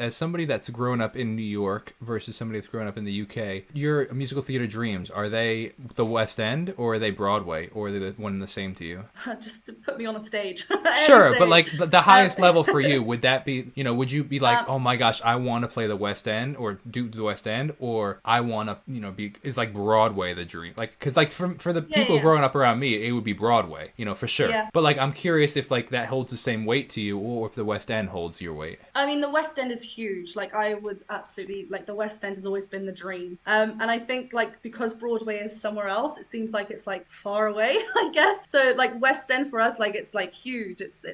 As somebody that's grown up in New York versus somebody that's grown up in the UK, your musical theater dreams, are they the West End or are they Broadway, or are they the one and the same to you? Just to put me on a stage, any Sure, but stage. like the Um, highest level for you, would that be, would you be like, um, oh my gosh, I want to play the West End or do the West End, or I want to, be, is like Broadway the dream? Like, because like for the yeah, people yeah, growing up around me, it would be Broadway, for sure. yeah. But like, I'm curious if like that holds the same weight to you, or if the West End holds your weight. I mean, the West End is huge. Like, I would absolutely like the West End has always been the dream. And I think like because Broadway is somewhere else, it seems like it's like far away, I guess. So like West End for us, like it's like huge. It's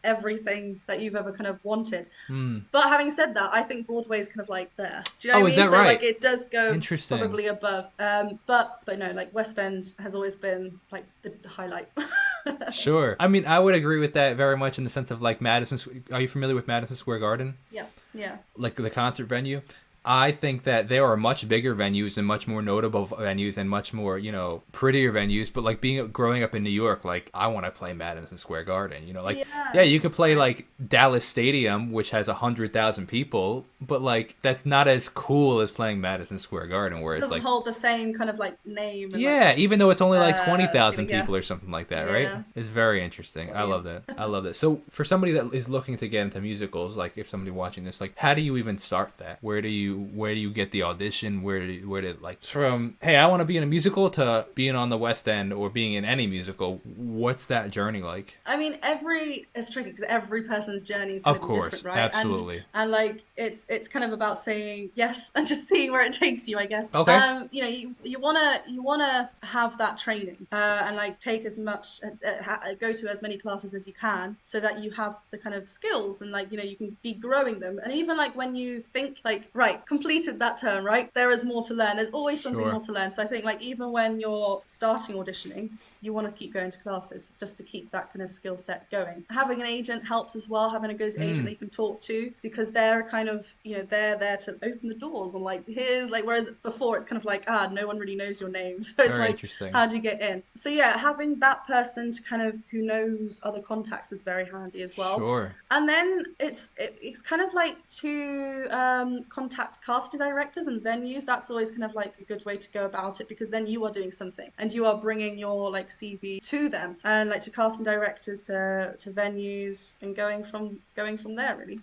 everything that you've ever kind of wanted. Hmm. But having said that, I think Broadway is kind of like there. Do you know Oh, what I is mean? that So like right? it does go Interesting. probably above. But no, like West End has always been like the highlight. Sure. I mean, I would agree with that very much in the sense of like Madison. Are you familiar with Madison Square Garden? Yeah, yeah. Like the concert venue? I think that there are much bigger venues and much more notable venues and much more, prettier venues. But like growing up in New York, like I want to play Madison Square Garden. Like yeah, Yeah. you could play Right. like Dallas Stadium, which has 100,000 people, but like that's not as cool as playing Madison Square Garden, where it's Doesn't like hold the same kind of like name and like yeah, even though it's only like feeling. 20,000 Yeah, people or something like that, right? yeah, It's very interesting. got I you. love that. I love that. So, for somebody that is looking to get into musicals, like if somebody watching this, like how do you even start that? Where do you get the audition? Where did like from, hey, I want to be in a musical to being on the West End or being in any musical, what's that journey like? I mean, it's tricky because every person's journey is going Of to be different, course, right? absolutely. And like it's kind of about saying yes and just seeing where it takes you, I guess. Okay. You wanna have that training and like take as much, go to as many classes as you can, so that you have the kind of skills and like you can be growing them. And even like when you think like right, completed that term, right, there is more to learn. There's always something more Sure. to learn. So I think like even when you're starting auditioning, you want to keep going to classes just to keep that kind of skill set going. Having an agent helps as well, having a good agent that Mm, you can talk to, because they're kind of, they're there to open the doors and like, here's like, whereas before it's kind of like, no one really knows your name. So it's very like, interesting. how do you get in? So yeah, having that person to kind of who knows other contacts is very handy as well. Sure. And then it's kind of like to contact casting directors and venues. That's always kind of like a good way to go about it, because then you are doing something and you are bringing your like CV to them, and like to casting directors, to venues, and going from there really.